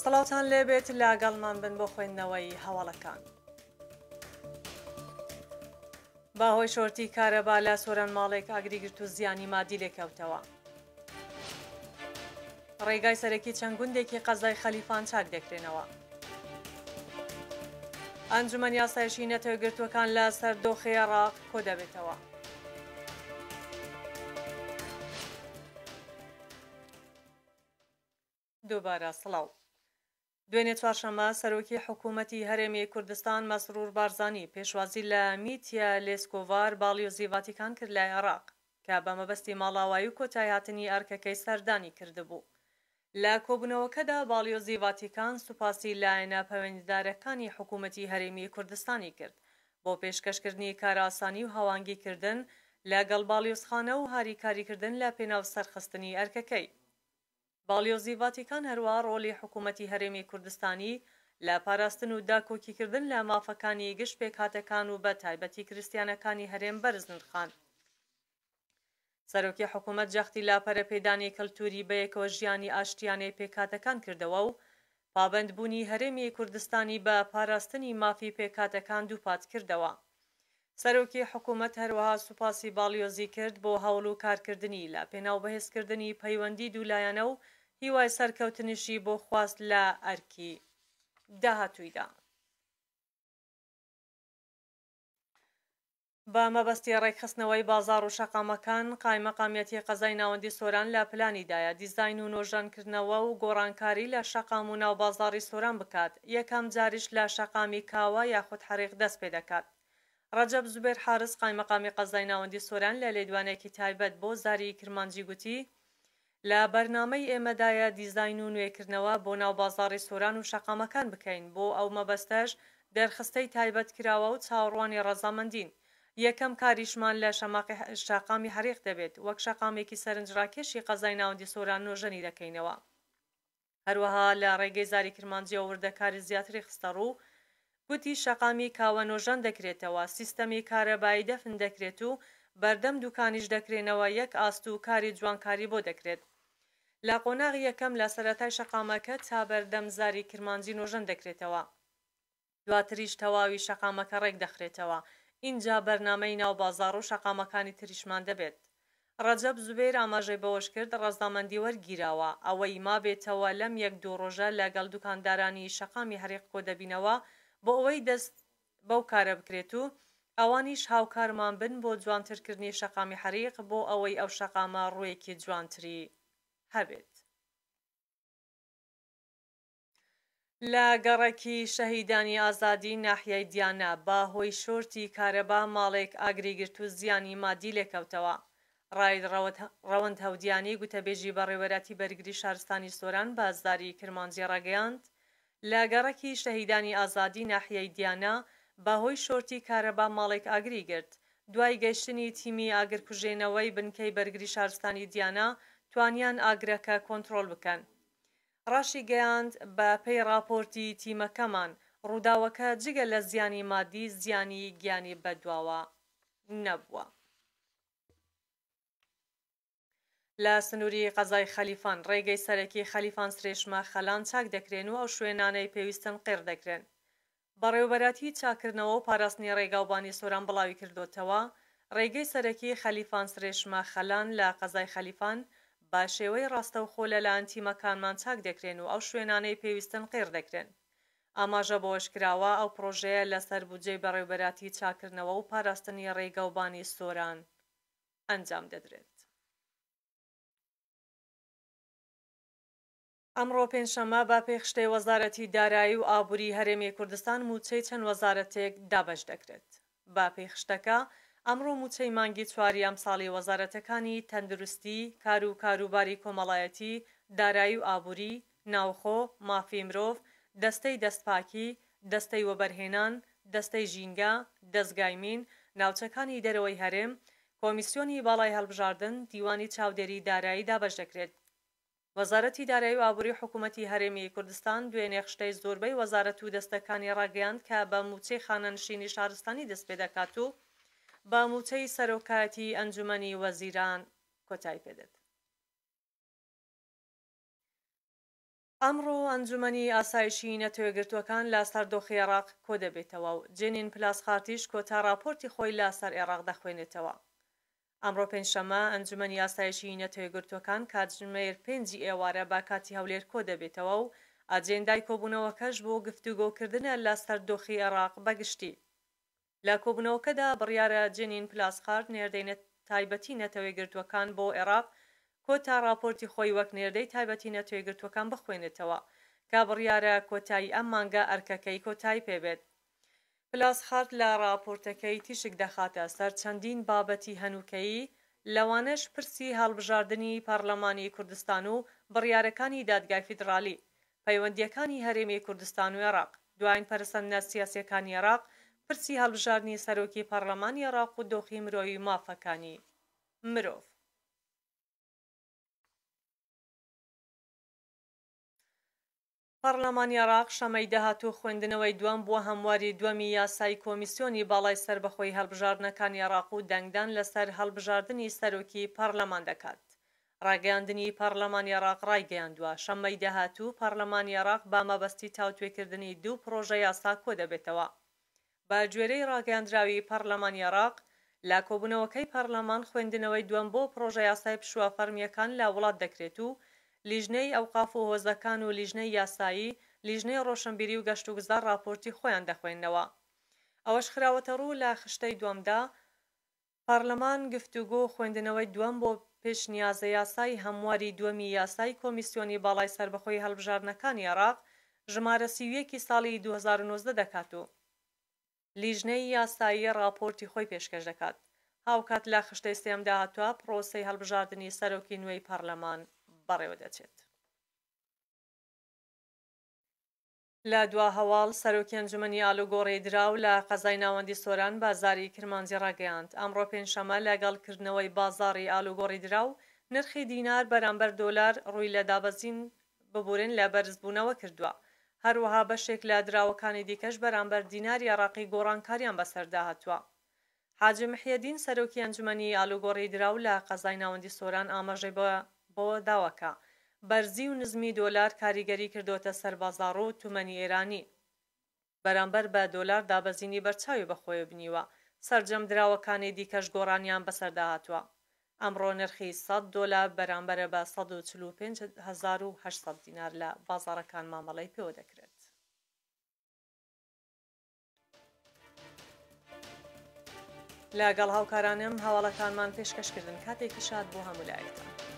سەڵاتان لێبێت لاگەڵمان بن بۆ خوێندنەوەی هەواڵەکان. باهۆی شۆرتی کارەبا لە سۆران ماڵێک ئاگریگرت و زیانی مادی لێکەوتەوە. ڕێگای سەرەکی چەند گوندێکی قەزای خەلیفان چاک دەکرێنەوە. ئەنجومەن یاسایشی نەتەوەیەکگرتووەکان لە سەر دۆخی عێراق کۆ دەبێتەوە. دووبارە سڵاو. دوێنێ چوارشەممە سەرۆکی حکوومەتی هەرێمی کوردستان مەسرور بارزانی پێشوازی لە میتیا لێسکۆڤار باڵیۆزی ڤاتیکان کرد لە عێراق کە بە مەبەستی ماڵاوایی و کۆتای هاتنی ئەرکەکەی سەردانی کردبوو. لە کۆبوونەوەکەدا باڵیۆزی ڤاتیکان سوپاسی لایەنە پەیوەندیدارەکانی حکوومەتی هەرێمی کوردستانی کرد بۆ پێشکەشکردنی کارئاسانی و هاوانگیکردن لەگەڵ باڵیۆزخانە و هاریکاریکردن لە پێناو سەرخستنی ئەرکەکەی. باڵیۆزی ڤاتیکان هەروە ڕۆلی حکوومەتی هەرێمی کوردستانی لە پاراستن و داکۆکیکردن لە مافەکانی گشت پێکهاتەکان و بە تایبەتی کریستیانەکانی هەرێم بەرز نرخاند. سەرۆکی حکوومەت جەختی لاپەرە پێدانی کەلتوری بەیەکەوە ژیانی ئاشتیانەی پێکهاتەکان کردەوە و پابەندبوونی هەرێمی کوردستانی بە پاراستنی مافی پێکهاتەکان دووپات کردەوە. سەرۆکی حکوومەت هەروەها سوپاسی باڵیۆزی کرد بۆ هەوڵ و کارکردنی لە پێناو بەهێزکردنی پەیوەندی دوولایەنە و هیوای سەرکەوتنیشی بۆ خواست لە ئەرکی داهاتوویدا. بە مەبەستی ڕێکخستنەوەی بازاڕ و شەقامەکان قایمەقامیەتی قەزای ناوەندی سۆران لە پلانیدایە دیزاین و نۆژانکردنەوە و گۆڕانکاری لە شەقام و ناوبازاڕی سۆران بکات. یەکەم جاریش لە شەقامی کاوە یاخود حەریق دەست پێ دەکات. ڕەجەب زوبێر حارس قایمەقامی قەزای ناوەندی سۆران لە لێدوانێکی تایبەت بۆ زاری کرمانجی گوتی لە بەرنامەی ئێمەدایە دیزاین و نوێکردنەوە بۆ ناوبازاڕی سۆران و شەقامەکان بکەین بۆ ئەو مەبەستەش دەرخستەی تایبەت کراوە و چاوەڕوانی ڕەزامەندین. یەکەم کاریشمان لە شەقامی حەریق دەبێت وەک شەقامێکی سەرنجڕاکێشی قەزای ناوەندی سۆران نۆژەنی دەکەینەوە. هەروەها لە ڕێگەی زاری کرمانجیەوە وردەکاری زیاتری خستە ڕوو گوتی شەقامی کاوە نۆژەن دەکرێتەوە، سیستەمی کارەبایی دەفن دەکرێت و بەردەم دوکانیش دەکرێنەوە یەک ئاست و کاری جوانکاری بۆ دەکرێت. لە قۆناغی یەکەم لە سەرەتای شەقامەکە تا بەردەم زاری کرمانجی نۆژەن دەکرێتەوە. دواتریش تەواوی شەقامەکە ڕێک دەخرێتەوە. اینجا بەرنامەی ناوبازاڕ و شەقامەکانی تریشمان دەبێت. ڕەجەب زوبێر ئاماژەی بەوەش کرد ڕەزامەندی وەرگیراوە ئەوەی مابێتەوە لەم یەک دوو ڕۆژە لەگەڵ دوکاندارانی شەقامی حەریق کۆ دەبینەوە بۆ ئەوەی دەست بەو کارە بکرێت و ئەوانیش هاوکارمان بن بۆ جوانترکردنی شەقامی حەریق بۆ ئەوەی ئەو شەقامە ڕوویەکی جوانتری هەبێت. لە گەڕێکی شەهیدانی ئازادی ناحیەی دیانە باهۆی شۆرتی کارەبا ماڵێک ئاگریگرت و زیانی مادی لێکەوتەوە. ڕاید ڕەوەند هەودیانی گوتەبێژی بەڕێوەبەری بەرگری شارستانی سۆران بازداری کرمانجی ڕاگەیاند لە گەڕێکی شەهیدانی ئازادی ناحیەی دیانە باهۆی شۆرتی کارەبا ماڵێک ئاگریگرت. دوای گەیشتنی تیمی ئاگرکوژێنەوەی بنکەی بەرگری شارستانی دیانە توانیان ئاگرەکە کۆنتڕۆڵ بکەن. ڕاشی گەیاند بە پێی راپۆرتی تیمەکەمان ڕووداوەکە جگە لە زیانی مادی زیانی گیانی بەدواوە نەبووە. لە سنووری قەزای خەلیفان ڕێگەی سەرەکی خەلیفان سرێشمە خەلان چاک دەکرێن و ئەو شوێنانەی پێویستن قێڕ دەکرێن. بەڕێوەبەراتی چاکردنەوە و پاراستنی ڕێگاوبانی سۆران بڵاوی کردوتەوە. ڕێگەی سەرەکی خەلیفان سرێشمە خەلان لە قەزای خەلیفان با شێوەی ڕاستەوخۆ لەلایەن تیمەکانمان چاک دەکرێن و ئەو شوێنانەی پێویستن قێڕ دەکرێن. ئاماژە بەوەش کراوە ئەو پرۆژەیە لەسەر بودجەی بەڕێوەبەراتی چاکردنەوە و پاراستنی ڕێگاوبانی سۆران ئەنجام دەدرێت. ئەمڕۆ پێنجشەممە بە پێخشتەی وەزارەتی دارایی و ئابووری هەرێمی کوردستان موچەی چەند وەزارەتێک دابەش دەکرێت. با پێخشتەکە ئەمڕۆ موچەی مانگی چواری ئەمساڵی وەزارەتەکانی تەندروستی، کار و کاروباری کۆمەڵایەتی، دارایی و ئابووری، ناوخۆ، مافی مرۆڤ، دەستەی دەستپاکی، دەستەی وەبەرهێنان، دەستەی ژینگە، دەستگای مین، ناوچەکانی دەرەوەی هەرێم، کۆمیسیۆنی باڵای هەڵبژاردن، دیوانی چاودێری دارایی دابەش دەکرێت. وەزارەتی دارایی و ئابووری حکوومەتی هەرێمی کوردستان دوێنێ خشتەی زۆربەی وەزارەت و دەستەکانی ڕاگەیاند کە بە موچەی خانەنشینی شارستانی دەست پێ دەکات و بە موچەی سەرۆکایەتی ئەنجومەنی وەزیران کۆتایی پێدێت. ئەمڕۆ ئەنجومەنی ئاسایشی نەتەوەیەگرتووەکان لە سەردۆخی عێراق کۆ دەبێتەوە و جێنین پلاس خارتیش کۆتا راپۆرتی خۆی لە سەر عێراق دەخوێنێتەوە. ئەمڕۆ پێنجشەممە ئەنجومەنی ئاسایشی نەتەوەیەگرتووەکان کاتژمێر 5 ئێوارە با کاتی هەولێر کۆ دەبێتەوە و ئاجێندای کۆبوونەوەکەش بۆ گفتوگۆکردنە لە سەردۆخی عێراق بەگشتی. لە کۆبوونەوەکەدا بڕیارە جێنین پلاس خارت نێردەی تایبەتی نەتەوەیەگرتووەکان بۆ عێراق کۆتا راپۆرتی خۆی وەک نێردەی تایبەتی نەتەوەیەگرتووەکان بخوێنێتەوە کە بڕیارە کۆتایی ئەم مانگە ئەرکەکەی کۆتایی پێبێت. پلاس خارت لە راپۆرتەکەی تیشک دەخاتە سەر چەندین بابەتی هەنووکەیی، لەوانەش پرسی هەڵبژاردننی پەرلەمانی کوردستان و بڕیارەکانی دادگای فیدرالی، پەیوەندیەکانی هەرێمی کوردستان و عێراق، دوایین پەرسەندنە سیاسیەکانی عێراق، پرسی هەڵبژاردننی سەرۆکی پەرلەمانی عێراق و دۆخی مرۆیی مافەکانی مرۆڤ. پەرلەمانی عێراق شەمەی داهاتوو خوێندنەوەی دووەم بووە هەمواری دووەمی یاسای کۆمیسیۆنی باڵای سەربەخۆی هەڵبژاردنەکانی عێراق و دەنگدان لەسەر هەڵبژاردننی سەرۆکی پەرلەمان دەکات. ڕاگەیاندنی پەرلەمانی عێراق ڕایگەیاندووە شەمەی داهاتوو پەرلەمانی عێراق با مەبەستی تاوتوێکردنی دوو پرۆژە یاسا کۆ دەبێتەوە. بە گوێرەی ڕاگەیاندراوی پەرلەمانی عێراق لە کۆبوونەوەکەی پەرلەمان خوێندنەوەی دووەم بۆ پرۆژە یاسای پشووە فەرمیەکان لە وڵات دەکرێت و لیژنەی ئەوقاف و هۆزەکان و لیژنەی یاسایی، لیژنەی ڕۆشنبیری و گەشت و گوزار راپۆرتی خۆیان دەخوێننەوە. ئەوەش خراوەتە ڕوو لە خشتەی دووەمدا پەرلەمان گفتوگۆ خوێندنەوەی دووەم بۆ پێشنیازە یاسای هەمواری دووەمی یاسای کۆمیسیۆنی باڵای سەربەخۆی هەڵبژاردنەکانی عێراق ژمارە 31 ساڵی 2019 دەکات و لیژنەی یاسایی راپۆرتی خۆی پێشکەش دەکات. هاوکات لە خشتەی سێمدا هاتووە پرۆسەی هەڵبژاردننی سەرۆکی نوێی پەرلەمان بەڕێوە دەچێت. لە دوا هەواڵ سەرۆکی ئەنجومەنی ئالوگۆڕی دراو لە قەزای ناوەندی سۆران بازاری کرمانجی ڕاگەیاند. ئەمڕۆ پێنجشەممە لەگەڵکردنەوەی بازاڕی ئالوگۆڕی دراو نرخی دینار بەرامبەر دۆلار ڕووی لە دابەزین ببورن لە بەرزبوونەوە کردووە. هەروەها بەشێک لە دراوەکانی دیکەش بەرامبەر دیناری عێراقی گۆڕانکاریان بەسەردا هاتووە. حاجی محیەدین سەرۆکی ئەنجومەنی ئالوگۆڕی دراو لە قەزای ناوەندی سۆران ئاماژەی بۆ داوەکە بەرزی و نزمی دۆلار کاریگەری کردوتە سەر بازاڕ و تومەنی ئێرانی بەرامبەر بە دۆلار دابەزینی بەرچاوی بەخۆی بنیوە. سەرجەم دراوەکانی دیکەش گۆڕانیان بەسەردا هاتووە. ئەمڕۆ نرخی 100 دۆلار بەرامبەرە بە 145,800 دینار لە بازاڕەکان مامەڵەی پێوە دەکرێت. لەگەڵ هاوکارانم هەواڵەکانمان پێشکەشکردن کاتێکی شاد بۆ هەموو لایەکتان.